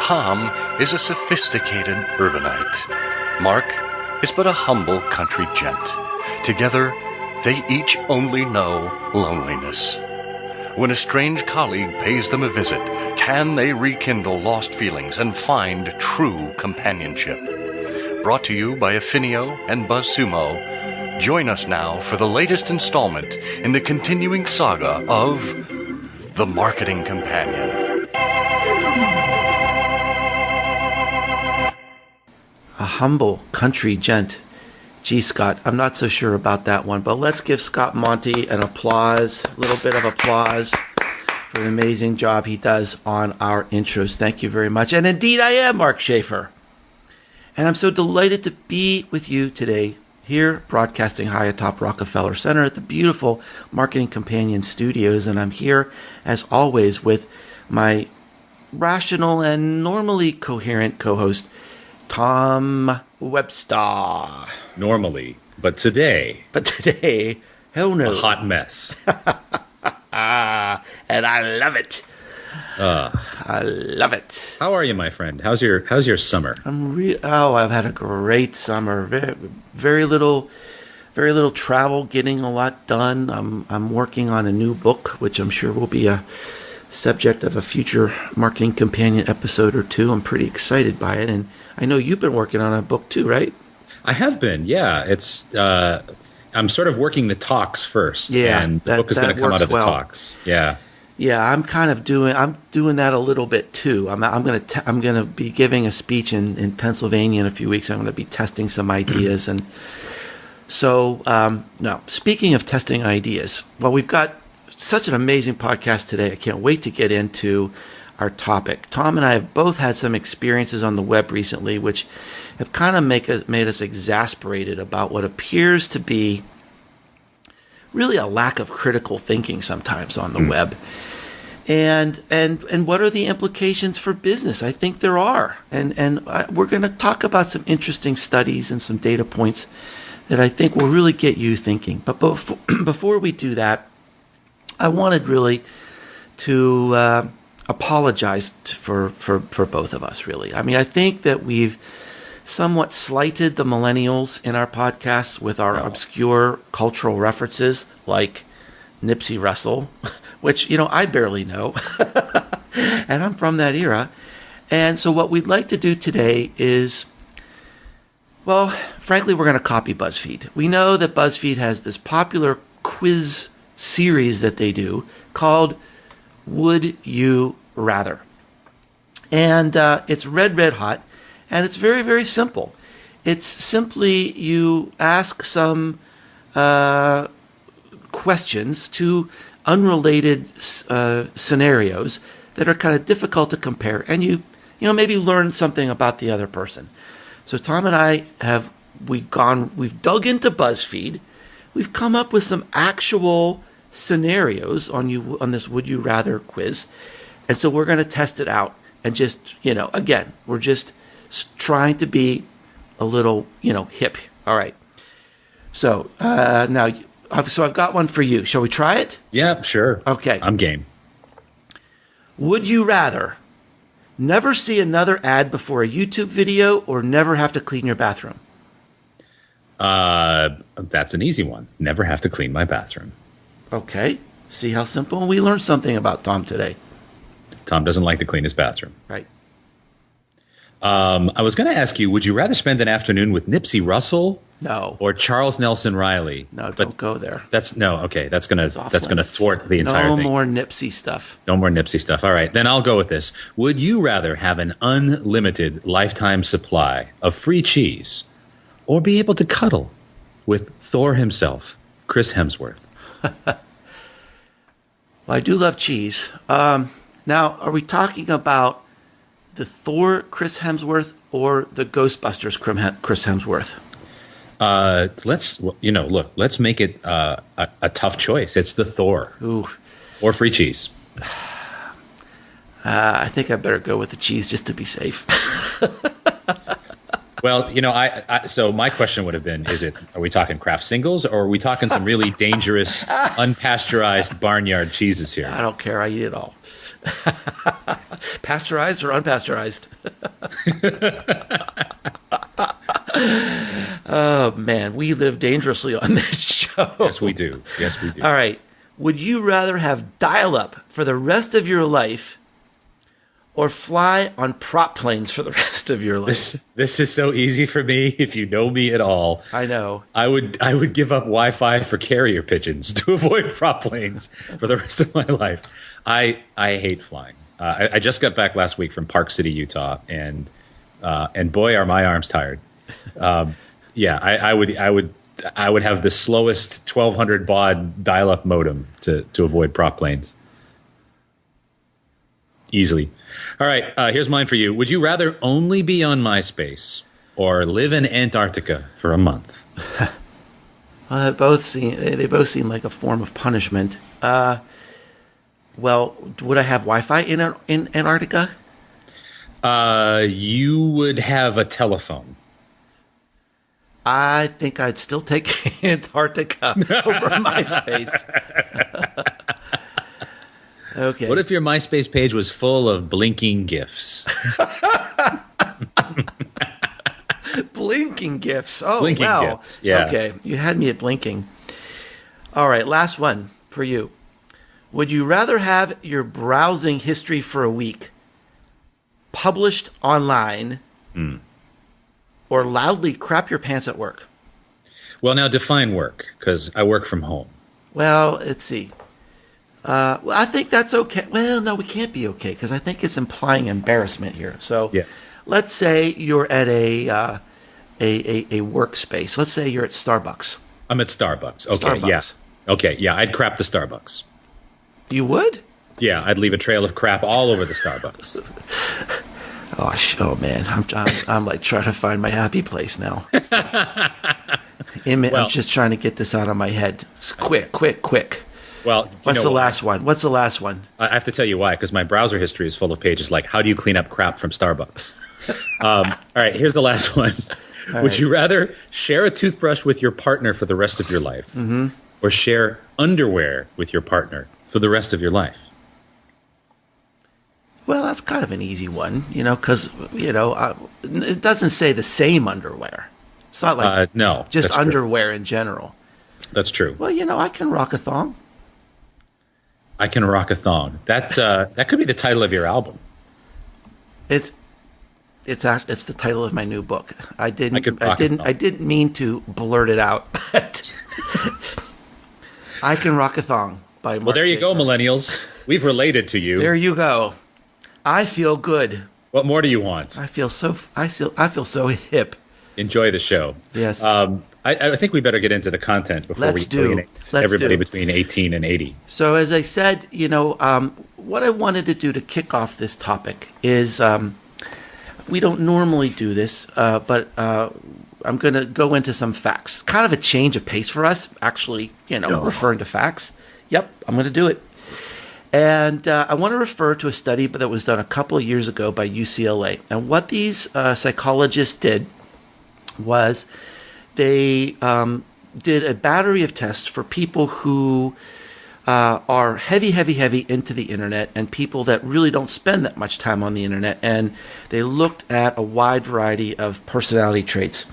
Tom is a sophisticated urbanite. Mark is but a humble country gent. Together, they each only know loneliness. When a strange colleague pays them a visit, can they rekindle lost feelings and find true companionship? Brought to you by Affinio and BuzzSumo, join us now for the latest installment in the continuing saga of The Marketing Companion. A humble country gent. Gee, Scott, I'm not so sure about that one, but let's give Scott Monty an applause, a little bit of applause for the amazing job he does on our intros. Thank you very much. And indeed, I am Mark Schaefer. And I'm so delighted to be with you today, here broadcasting high atop Rockefeller Center at the beautiful Marketing Companion Studios. And I'm here, as always, with my rational and normally coherent co-host, Tom Webster. Normally, but today, hell no. A hot mess. And I love it. I love it. How are you, my friend? How's your summer? I've had a great summer. Very little travel, getting a lot done. I'm working on a new book, which I'm sure will be a subject of a future Marketing Companion episode or two. I'm pretty excited by it, and I know you've been working on a book too, right? I have been, yeah. It's I'm sort of working the talks first, and the book is going to come out of the talks. Yeah, I'm kind of doing that a little bit too. I'm going to be giving a speech in Pennsylvania in a few weeks. I'm going to be testing some ideas, and so now speaking of testing ideas, well, we've got such an amazing podcast today. I can't wait to get into our topic. Tom and I have both had some experiences on the web recently, which have kind of made us exasperated about what appears to be really a lack of critical thinking sometimes on the web. And what are the implications for business? I think there are. And we're going to talk about some interesting studies and some data points that I think will really get you thinking. But before we do that, I wanted really to apologize for both of us, really. I mean, I think that we've somewhat slighted the millennials in our podcasts with our obscure cultural references like Nipsey Russell, which, I barely know. And I'm from that era. And so what we'd like to do today is, well, frankly, we're going to copy BuzzFeed. We know that BuzzFeed has this popular quiz series that they do called Would You Rather? And it's red hot, and it's very, very simple. It's simply you ask some questions to unrelated scenarios that are kind of difficult to compare, and you maybe learn something about the other person. So Tom and I we've dug into BuzzFeed. We've come up with some actual scenarios on this Would You Rather quiz. And so we're going to test it out and just, again, we're just trying to be a little, hip. All right. So now, I've got one for you. Shall we try it? Yeah, sure. Okay. I'm game. Would you rather never see another ad before a YouTube video or never have to clean your bathroom? That's an easy one. Never have to clean my bathroom. Okay. See how simple? We learned something about Tom today. Tom doesn't like to clean his bathroom. Right. I was going to ask you, would you rather spend an afternoon with Nipsey Russell? No. Or Charles Nelson Riley? No, don't go there. That's going to thwart the entire thing. No more Nipsey stuff. No more Nipsey stuff. All right, then I'll go with this. Would you rather have an unlimited lifetime supply of free cheese or be able to cuddle with Thor himself, Chris Hemsworth? Well, I do love cheese. Now, are we talking about the Thor Chris Hemsworth or the Ghostbusters Chris Hemsworth? Let's make it a tough choice. It's the Thor. Ooh. Or free cheese. I think I better go with the cheese just to be safe. Well, so my question would have been, are we talking craft singles or are we talking some really dangerous, unpasteurized barnyard cheeses here? I don't care. I eat it all. Pasteurized or unpasteurized? Oh, man. We live dangerously on this show. Yes, we do. All right. Would you rather have dial-up for the rest of your life or fly on prop planes for the rest of your life? This is so easy for me. If you know me at all, I know. I would give up Wi-Fi for carrier pigeons to avoid prop planes for the rest of my life. I hate flying. I just got back last week from Park City, Utah, and boy, are my arms tired. Yeah, I would have the slowest 1200 baud dial-up modem to avoid prop planes. Easily. All right, here's mine for you. Would you rather only be on MySpace or live in Antarctica for a month? Well, they both seem like a form of punishment. Well, would I have Wi-Fi in Antarctica? You would have a telephone. I think I'd still take Antarctica over MySpace. Okay. What if your MySpace page was full of blinking GIFs? Blinking GIFs. Oh, blinking wow. GIFs. Yeah. Okay, you had me at blinking. All right, last one for you. Would you rather have your browsing history for a week published online or loudly crap your pants at work? Well, now define work, because I work from home. Well, let's see. Well, I think that's okay. Well, no, we can't be okay because I think it's implying embarrassment here. So, yeah. Let's say you're at a workspace. Let's say you're at Starbucks. I'm at Starbucks. Okay, Starbucks. yeah. Okay, yeah, I'd crap the Starbucks. You would? Yeah, I'd leave a trail of crap all over the Starbucks. Oh man, I'm like trying to find my happy place now. I'm just trying to get this out of my head. Quick. Well, What's the last one? I have to tell you why, because my browser history is full of pages like, how do you clean up crap from Starbucks? All right, here's the last one. Would you rather share a toothbrush with your partner for the rest of your life or share underwear with your partner for the rest of your life? Well, that's kind of an easy one, because, it doesn't say the same underwear. It's not like no, just that's underwear in general. That's true. Well, I can rock a thong. I can rock a thong. That could be the title of your album. It's the title of my new book. I didn't mean to blurt it out. But I Can Rock a Thong by Mark. Well, there you go, millennials. We've related to you. There you go. I feel good. What more do you want? I feel so hip. Enjoy the show. Yes. I think we better get into the content before we alienate everybody between 18 and 80. So as I said, what I wanted to do to kick off this topic is we don't normally do this, but I'm going to go into some facts. It's kind of a change of pace for us, actually, referring to facts. Yep, I'm going to do it. And I want to refer to a study that was done a couple of years ago by UCLA. And what these psychologists did was they did a battery of tests for people who are heavy into the internet and people that really don't spend that much time on the internet. And they looked at a wide variety of personality traits.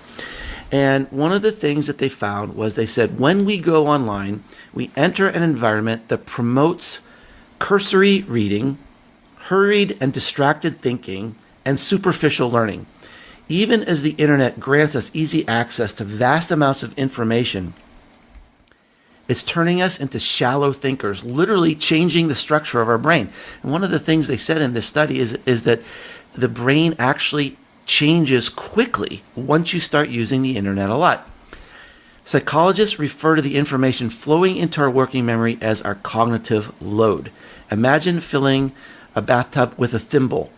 And one of the things that they found was they said, when we go online, we enter an environment that promotes cursory reading, hurried and distracted thinking, and superficial learning. Even as the internet grants us easy access to vast amounts of information, it's turning us into shallow thinkers, literally changing the structure of our brain. And one of the things they said in this study is that the brain actually changes quickly once you start using the internet a lot. Psychologists refer to the information flowing into our working memory as our cognitive load. Imagine filling a bathtub with a thimble.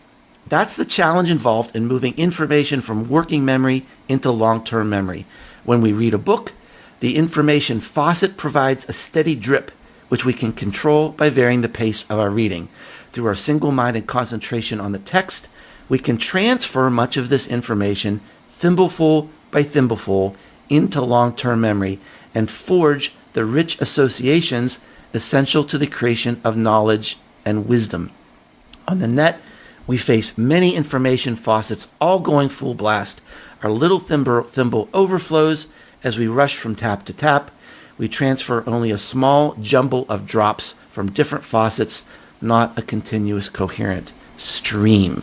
That's the challenge involved in moving information from working memory into long-term memory. When we read a book, the information faucet provides a steady drip, which we can control by varying the pace of our reading. Through our single-minded concentration on the text, we can transfer much of this information thimbleful by thimbleful, into long-term memory and forge the rich associations essential to the creation of knowledge and wisdom. On the net, we face many information faucets all going full blast. Our little thimble overflows as we rush from tap to tap. We transfer only a small jumble of drops from different faucets, not a continuous coherent stream.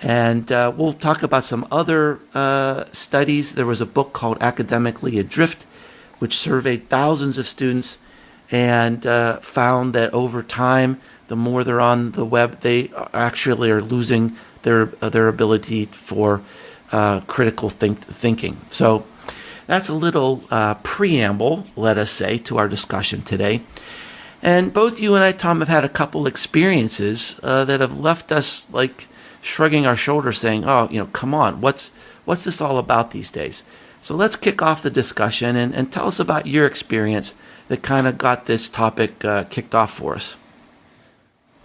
And we'll talk about some other studies. There was a book called Academically Adrift, which surveyed thousands of students and found that over time, the more they're on the web, they actually are losing their ability for critical thinking. So that's a little preamble, let us say, to our discussion today. And both you and I, Tom, have had a couple experiences that have left us like shrugging our shoulders, saying, "Oh, come on, what's this all about these days?" So let's kick off the discussion and tell us about your experience that kind of got this topic kicked off for us.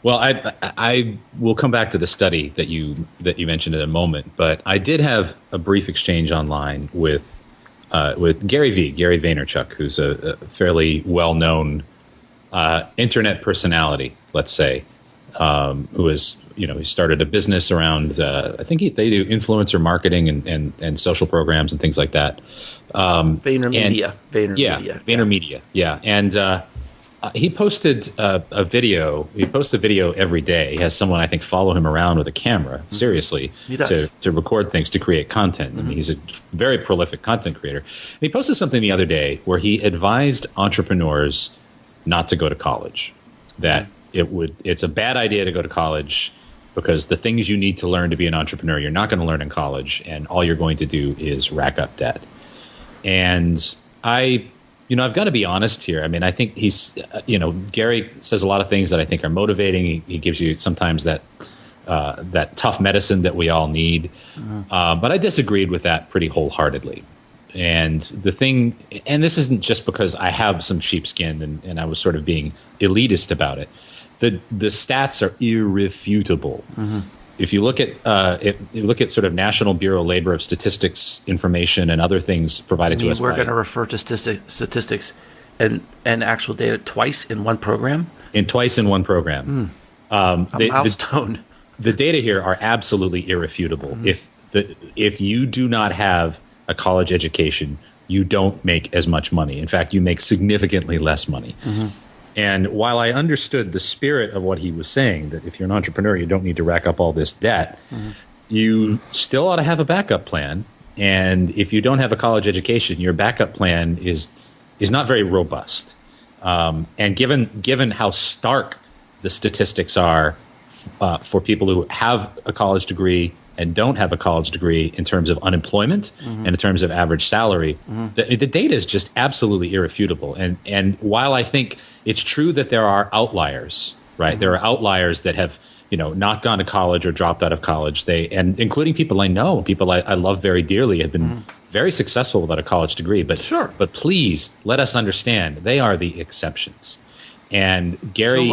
Well, I will come back to the study that you mentioned in a moment, but I did have a brief exchange online with Gary Vaynerchuk, who's a fairly well-known internet personality, let's say, who is, he started a business around, I think they do influencer marketing and social programs and things like that. VaynerMedia. VaynerMedia. Yeah. And he posted a video. He posts a video every day. He has someone, I think, follow him around with a camera, seriously, to record things, to create content. I mean, he's a very prolific content creator. And he posted something the other day where he advised entrepreneurs not to go to college, that it's a bad idea to go to college because the things you need to learn to be an entrepreneur, you're not going to learn in college, and all you're going to do is rack up debt. And I've got to be honest here. I mean, I think Gary says a lot of things that I think are motivating. He gives you sometimes that tough medicine that we all need. But I disagreed with that pretty wholeheartedly. And this isn't just because I have some sheepskin and I was sort of being elitist about it. The stats are irrefutable. If you look at sort of National Bureau of Labor of Statistics information and other things provided to us, we're going to refer to statistics and actual data twice in one program. A milestone. The data here are absolutely irrefutable. If you do not have a college education, you don't make as much money. In fact, you make significantly less money. And while I understood the spirit of what he was saying, that if you're an entrepreneur, you don't need to rack up all this debt, you still ought to have a backup plan. And if you don't have a college education, your backup plan is not very robust. And given how stark the statistics are for people who have a college degree and don't have a college degree in terms of unemployment and in terms of average salary, the data is just absolutely irrefutable. And while I think it's true that there are outliers, right? There are outliers that have, not gone to college or dropped out of college. And including people I know, people I love very dearly, have been very successful without a college degree. But But please let us understand, they are the exceptions. And Gary,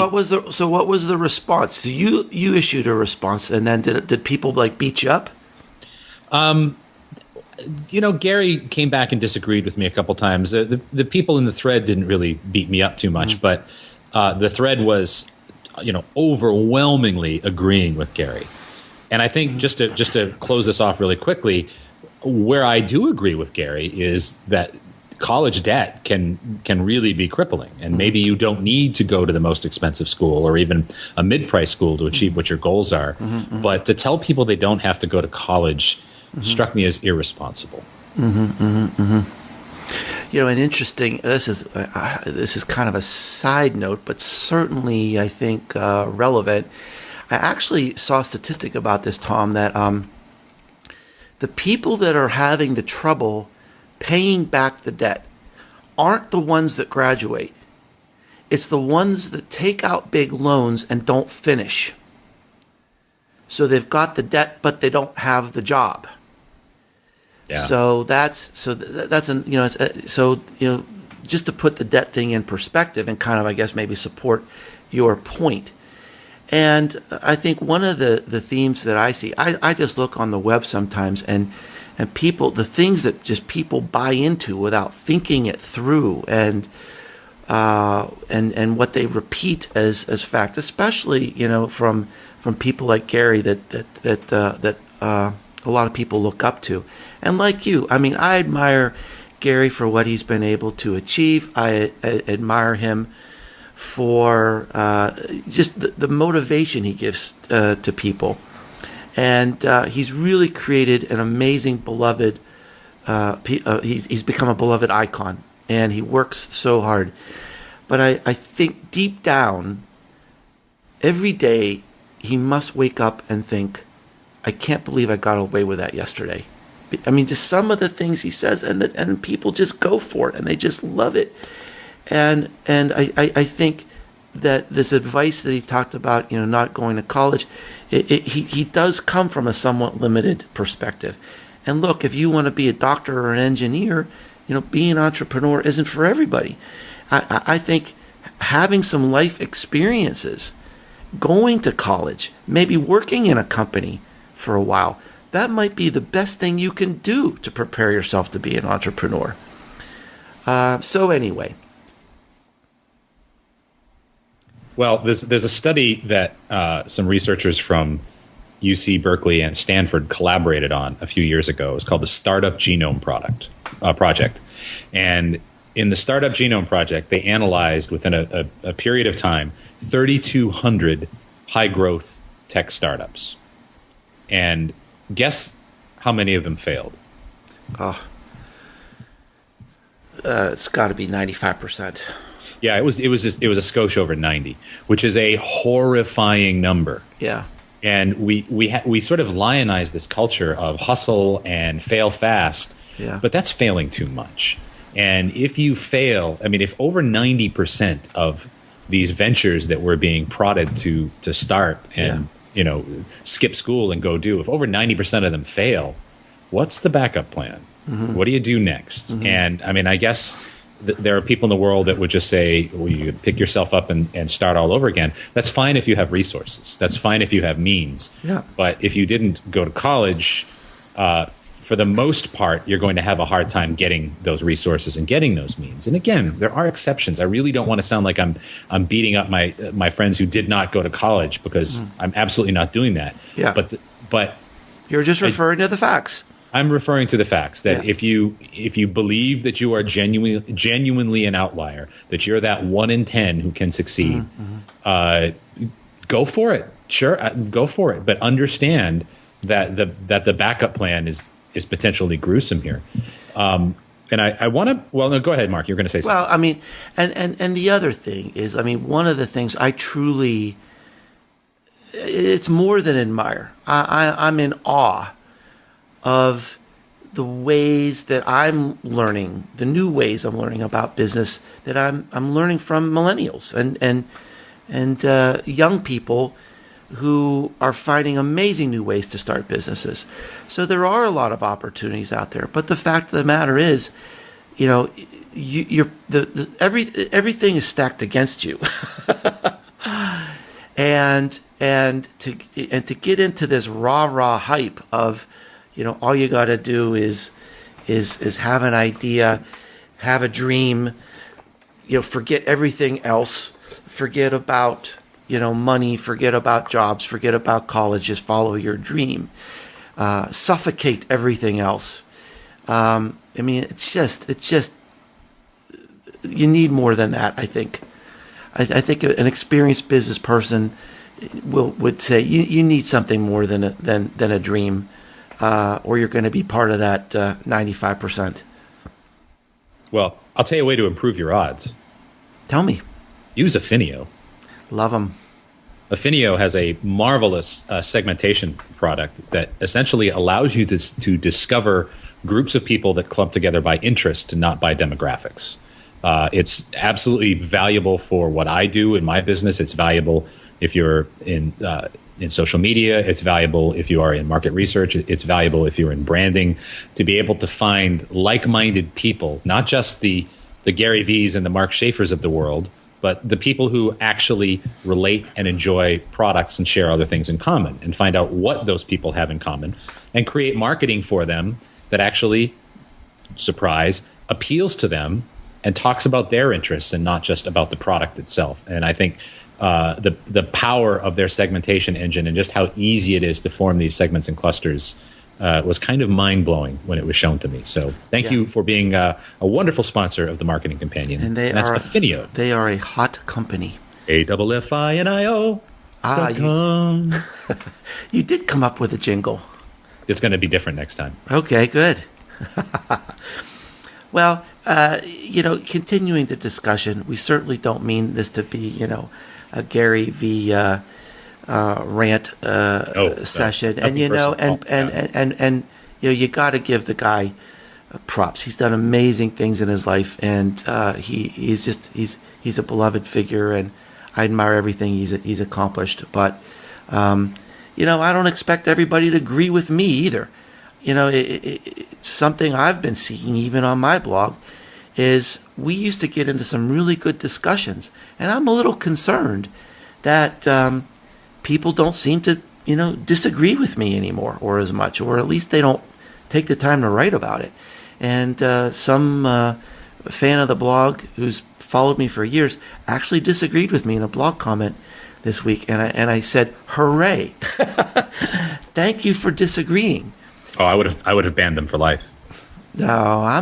so what was the response? So you issued a response, and then did people beat you up? Gary came back and disagreed with me a couple times. The people in the thread didn't really beat me up too much, but the thread was, overwhelmingly agreeing with Gary. And I think just to close this off really quickly, where I do agree with Gary is that college debt can really be crippling, and maybe you don't need to go to the most expensive school or even a mid-price school to achieve what your goals are. But to tell people they don't have to go to college struck me as irresponsible. And interesting. This is kind of a side note, but certainly I think relevant. I actually saw a statistic about this, Tom, that the people that are having the trouble paying back the debt aren't the ones that graduate. It's the ones that take out big loans and don't finish. So they've got the debt, but they don't have the job. Yeah. So just to put the debt thing in perspective and kind of, I guess, maybe support your point. And I think one of the themes that I see, I just look on the web sometimes, and and people, the things that just people buy into without thinking it through, and what they repeat as fact, especially from people like Gary that a lot of people look up to, and like you, I mean, I admire Gary for what he's been able to achieve. I admire him for just the motivation he gives to people. And he's really created an amazing, beloved, he's become a beloved icon, and he works so hard. But I think deep down, every day, he must wake up and think, I can't believe I got away with that yesterday. I mean, just some of the things he says, and people just go for it, and they just love it. And I think that this advice that he talked about, not going to college, he does come from a somewhat limited perspective. And look, if you want to be a doctor or an engineer, being an entrepreneur isn't for everybody. I think having some life experiences, going to college, maybe working in a company for a while, that might be the best thing you can do to prepare yourself to be an entrepreneur. So anyway. Well, there's a study that some researchers from UC Berkeley and Stanford collaborated on a few years ago. It's called the Startup Genome Project. And in the Startup Genome Project, they analyzed within a period of time 3,200 high-growth tech startups. And guess how many of them failed? It's got to be 95%. Yeah, it was a skosh over 90, which is a horrifying number. Yeah. And we sort of lionize this culture of hustle and fail fast. Yeah. But that's failing too much. And if you fail, I mean, if over 90% of these ventures that we're being prodded to start and skip school and go do, if over 90% of them fail, what's the backup plan? Mm-hmm. What do you do next? Mm-hmm. And I mean, I guess there are people in the world that would just say, well, you pick yourself up and start all over again. That's fine if you have resources. That's fine if you have means. Yeah. But if you didn't go to college, for the most part, you're going to have a hard time getting those resources and getting those means. And again, there are exceptions. I really don't want to sound like I'm beating up my friends who did not go to college, because I'm absolutely not doing that. Yeah. But you're just referring to the facts. I'm referring to the facts that if you believe that you are genuinely an outlier, that you're that 1 in 10 who can succeed, go for it. Sure, go for it. But understand that the backup plan is potentially gruesome here. And I want to. Well, no, go ahead, Mark. You're going to say something. Well, I mean, and the other thing is, I mean, one of the things I truly, it's more than admire. I'm in awe of the ways that I'm learning, the new ways I'm learning about business that I'm learning from millennials and young people who are finding amazing new ways to start businesses. So there are a lot of opportunities out there. But the fact of the matter is, everything is stacked against you, and to get into this rah hype of, all you got to do is have an idea, have a dream, forget everything else, forget about money, forget about jobs, forget about college, just follow your dream, suffocate everything else. I mean, it's just you need more than that. I think an experienced business person would say you need something more than a dream. Or you're going to be part of that 95%. Well, I'll tell you a way to improve your odds. Tell me. Use Affinio. Love them. Affinio has a marvelous segmentation product that essentially allows you to discover groups of people that clump together by interest and not by demographics. It's absolutely valuable for what I do in my business. It's valuable if you're in social media. It's valuable if you are in market research. It's valuable if you're in branding, to be able to find like-minded people, not just the Gary V's and the Mark Schaefer's of the world, but the people who actually relate and enjoy products and share other things in common, and find out what those people have in common and create marketing for them that actually, surprise, appeals to them and talks about their interests and not just about the product itself. And I think the power of their segmentation engine and just how easy it is to form these segments and clusters was kind of mind-blowing when it was shown to me. So thank you for being a wonderful sponsor of the Marketing Companion. And that's Affinio. They are a hot company. AFFINIO. You did come up with a jingle. It's going to be different next time. Okay, good. Well, continuing the discussion, we certainly don't mean this to be, a Gary V. Rant session. And you got to give the guy props. He's done amazing things in his life, and he's a beloved figure, and I admire everything he's accomplished. But I don't expect everybody to agree with me either. It's something I've been seeing even on my blog is we used to get into some really good discussions, and I'm a little concerned that people don't seem to disagree with me anymore or as much, or at least they don't take the time to write about it. And some fan of the blog who's followed me for years actually disagreed with me in a blog comment this week, and I said, "Hooray! Thank you for disagreeing." Oh, I would have banned them for life. No, I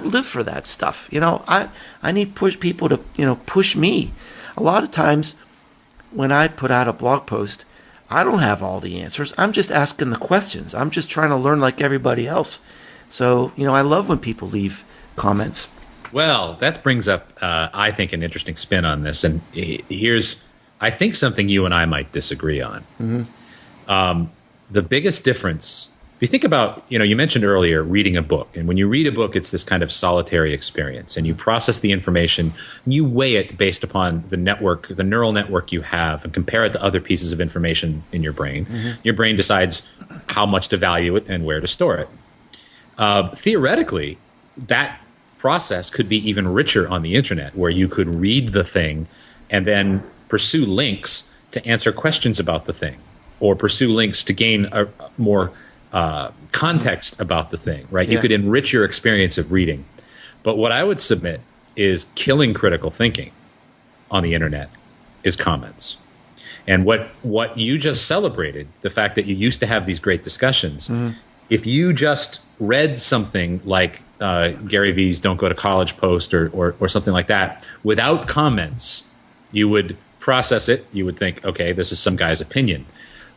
live for that stuff. I need people to push me. A lot of times when I put out a blog post, I don't have all the answers. I'm just asking the questions. I'm just trying to learn like everybody else. So, I love when people leave comments. Well, that brings up, I think, an interesting spin on this. And here's, I think, something you and I might disagree on. Mm-hmm. The biggest difference, if you think about, you mentioned earlier reading a book. And when you read a book, it's this kind of solitary experience. And you process the information, and you weigh it based upon the neural network you have, and compare it to other pieces of information in your brain. Mm-hmm. Your brain decides how much to value it and where to store it. Theoretically, that process could be even richer on the internet, where you could read the thing and then pursue links to answer questions about the thing, or pursue links to gain a more context about the thing, right? Yeah. You could enrich your experience of reading. But what I would submit is killing critical thinking on the internet is comments. And what you just celebrated, the fact that you used to have these great discussions, if you just read something like Gary V's Don't Go to College post or something like that without comments, you would process it. You would think, okay, this is some guy's opinion.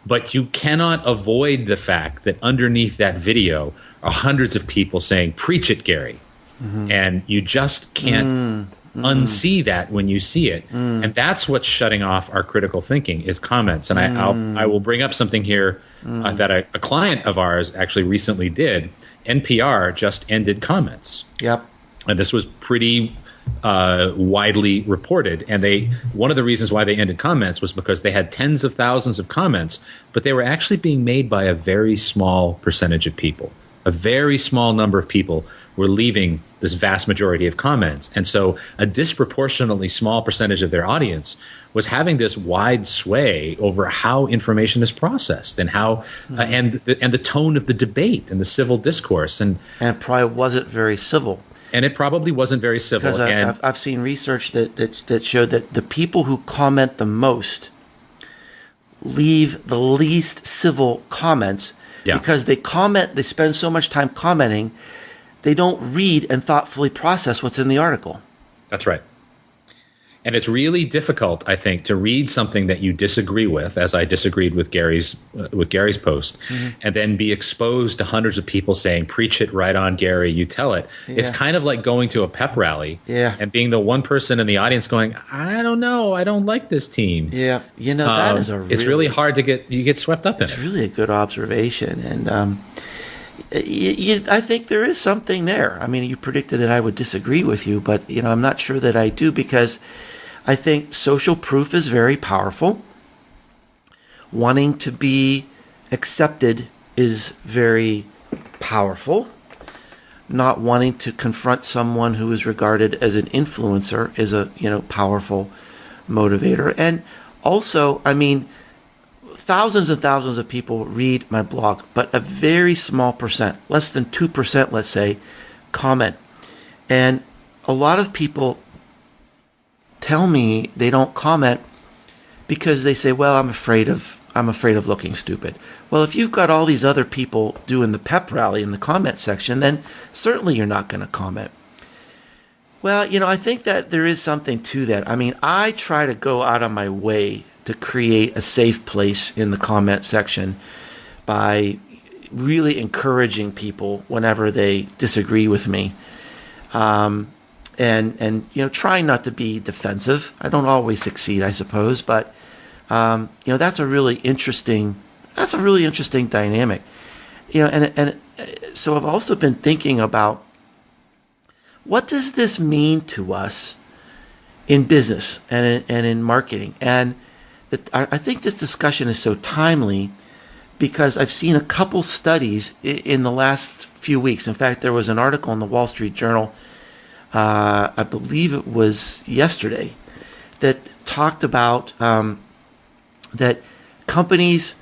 But you cannot avoid the fact that underneath that video are hundreds of people saying, "Preach it, Gary." Mm-hmm. And you just can't unsee that when you see it. And that's what's shutting off our critical thinking is comments. And I will bring up something here that a client of ours actually recently did. NPR just ended comments. Yep. And this was pretty widely reported. And one of the reasons why they ended comments was because they had tens of thousands of comments, but they were actually being made by a very small percentage of people. A very small number of people were leaving this vast majority of comments. And so a disproportionately small percentage of their audience was having this wide sway over how information is processed and how and the tone of the debate and the civil discourse. And it probably wasn't very civil. And it probably wasn't very civil. Because I've seen research that showed that the people who comment the most leave the least civil comments. Yeah. Because they spend so much time commenting, they don't read and thoughtfully process what's in the article. That's right. And it's really difficult, I think, to read something that you disagree with, as I disagreed with Gary's post, and then be exposed to hundreds of people saying, "Preach it, right on, Gary, you tell it." Yeah. It's kind of like going to a pep rally and being the one person in the audience going, "I don't know, I don't like this team." Yeah, that is it's really hard to get swept up in it. It's really a good observation, and I think there is something there. I mean, you predicted that I would disagree with you, but I'm not sure that I do, because I think social proof is very powerful. Wanting to be accepted is very powerful. Not wanting to confront someone who is regarded as an influencer is a powerful motivator. And also, I mean, thousands and thousands of people read my blog, but a very small percent, less than 2%, let's say, comment. And a lot of people tell me they don't comment because they say, well, I'm afraid of looking stupid. Well, if you've got all these other people doing the pep rally in the comment section, then certainly you're not going to comment. Well, I think that there is something to that. I mean, I try to go out of my way to create a safe place in the comment section by really encouraging people whenever they disagree with me. And trying not to be defensive. I don't always succeed, I suppose, but that's a really interesting dynamic. And so I've also been thinking about, what does this mean to us in business and in marketing? And I think this discussion is so timely because I've seen a couple studies in the last few weeks. In fact, there was an article in the Wall Street Journal, I believe it was yesterday, that talked about that companies,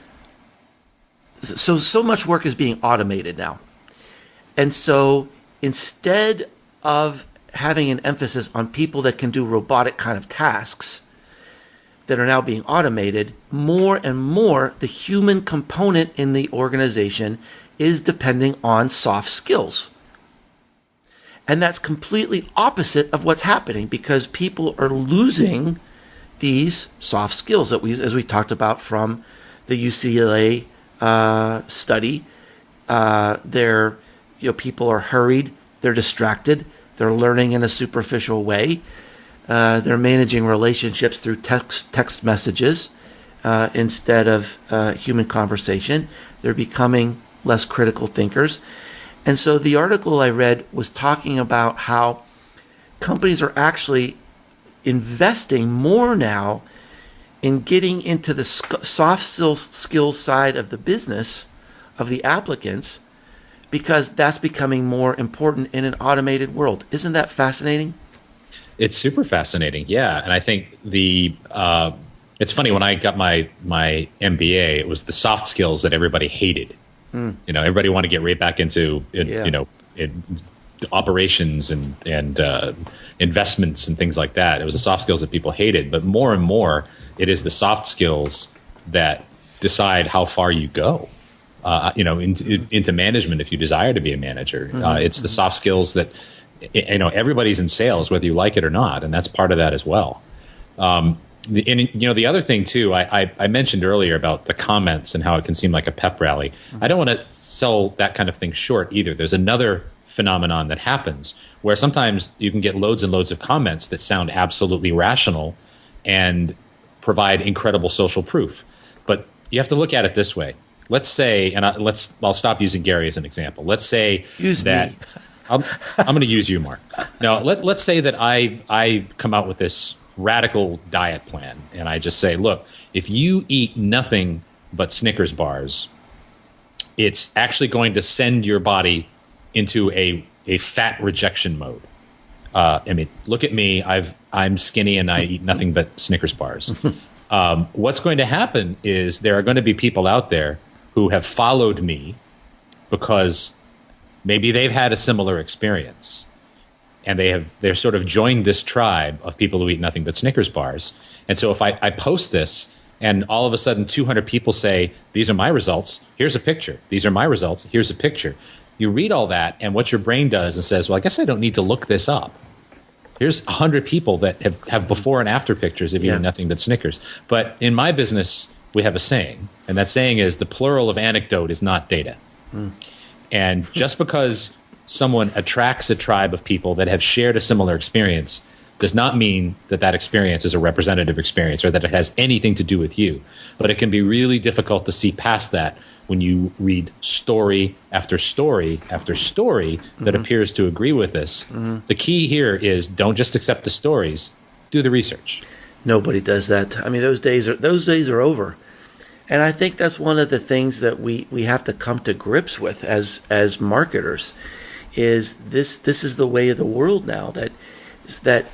so much work is being automated now. And so instead of having an emphasis on people that can do robotic kind of tasks that are now being automated, more and more the human component in the organization is depending on soft skills. And that's completely opposite of what's happening because people are losing these soft skills that as we talked about from the UCLA study. People are hurried, they're distracted, they're learning in a superficial way, they're managing relationships through text messages instead of human conversation. They're becoming less critical thinkers. And so the article I read was talking about how companies are actually investing more now in getting into the soft skills side of the business of the applicants because that's becoming more important in an automated world. Isn't that fascinating? It's super fascinating, yeah. And I think it's funny, when I got my MBA, it was the soft skills that everybody hated. Everybody wanted to get right back into operations and investments and things like that. It was the soft skills that people hated, but more and more, it is the soft skills that decide how far you go. Into management if you desire to be a manager. It's the soft skills that everybody's in sales, whether you like it or not, and that's part of that as well. The other thing too, I mentioned earlier about the comments and how it can seem like a pep rally. I don't want to sell that kind of thing short either. There's another phenomenon that happens where sometimes you can get loads and loads of comments that sound absolutely rational and provide incredible social proof. But you have to look at it this way. Let's say, and I'll stop using Gary as an example. Let's say that I'm going to use you, Mark. Now, let's say that I come out with this radical diet plan, and I just say, look, if you eat nothing but Snickers bars, it's actually going to send your body into a fat rejection mode. Look at me. I'm skinny and I eat nothing but Snickers bars. What's going to happen is there are going to be people out there who have followed me because maybe they've had a similar experience, and they're sort of joined this tribe of people who eat nothing but Snickers bars. And so if I post this, and all of a sudden 200 people say, these are my results, here's a picture. These are my results, here's a picture. You read all that, and what your brain does is says, well, I guess I don't need to look this up. Here's 100 people that have before and after pictures of eating nothing but Snickers. But in my business, we have a saying, and that saying is the plural of anecdote is not data. And just because someone attracts a tribe of people that have shared a similar experience does not mean that that experience is a representative experience or that it has anything to do with you. But it can be really difficult to see past that when you read story after story after story that appears to agree with this. The key here is don't just accept the stories, do the research. Nobody does that. I mean, those days are over. And I think that's one of the things that we have to come to grips with as marketers is this is the way of the world now, that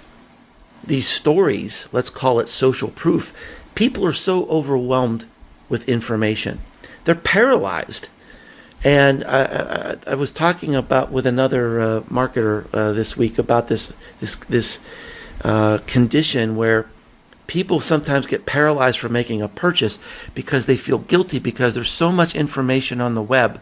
these stories, let's call it social proof, people are so overwhelmed with information. They're paralyzed. And I was talking about with another marketer this week about this condition where people sometimes get paralyzed from making a purchase because they feel guilty because there's so much information on the web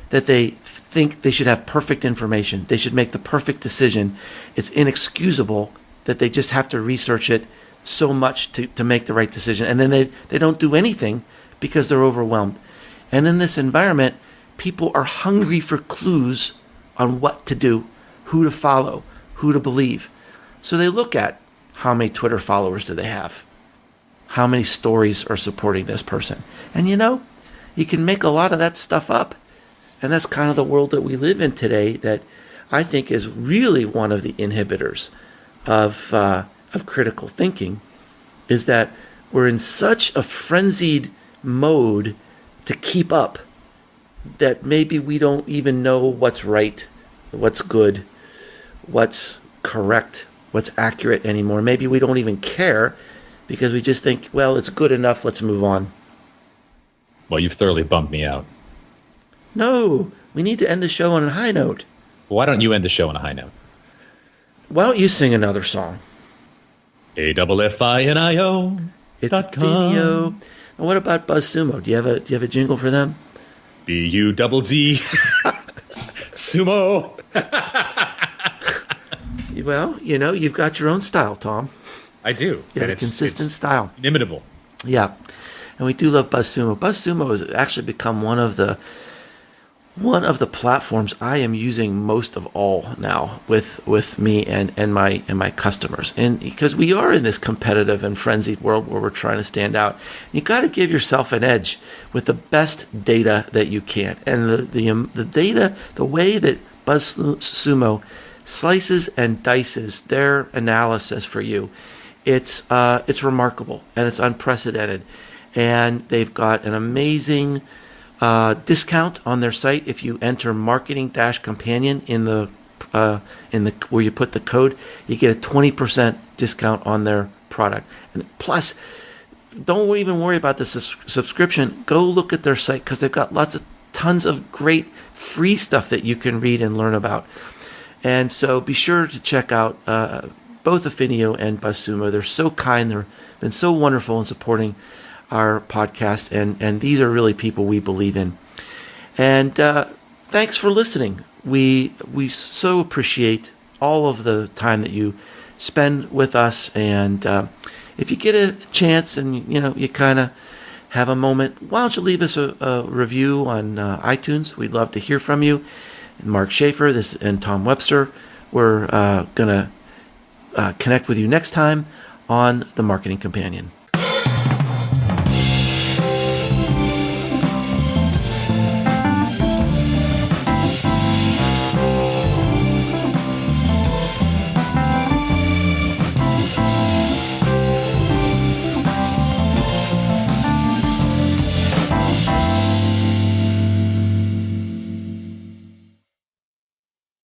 that they think they should have perfect information. They should make the perfect decision. It's inexcusable that they just have to research it so much to make the right decision. And then they don't do anything because they're overwhelmed. And in this environment, people are hungry for clues on what to do, who to follow, who to believe. So they look at how many Twitter followers do they have? How many stories are supporting this person? And you can make a lot of that stuff up. And that's kind of the world that we live in today that I think is really one of the inhibitors of critical thinking, is that we're in such a frenzied mode to keep up that maybe we don't even know what's right, what's good, what's correct, what's accurate anymore. Maybe we don't even care because we just think, well, it's good enough, let's move on. Well, you've thoroughly bummed me out. No, we need to end the show on a high note. Why don't you end the show on a high note? Why don't you sing another song? AFFINIO. It's a video. And what about BuzzSumo? Do you have a jingle for them? BUZZ. Sumo. Well, you've got your own style, Tom. I do. You have a consistent style. Inimitable. Yeah. And we do love BuzzSumo. BuzzSumo has actually become one of the platforms I am using most of all now with me and my customers. And because we are in this competitive and frenzied world where we're trying to stand out, you got to give yourself an edge with the best data that you can. And the data, the way that BuzzSumo slices and dices their analysis for you, it's remarkable and it's unprecedented. And they've got an amazing discount on their site if you enter marketing-companion in the where you put the code. You get a 20% discount on their product. And plus, don't even worry about the subscription. Go look at their site because they've got tons of great free stuff that you can read and learn about. And so be sure to check out both Affinio and BuzzSumo. They're so kind. They've been so wonderful in supporting our podcast, and these are really people we believe in. And thanks for listening. We so appreciate all of the time that you spend with us. And if you get a chance and you kind of have a moment, why don't you leave us a review on iTunes? We'd love to hear from you. And Mark Schaefer, and Tom Webster. We're gonna connect with you next time on The Marketing Companion.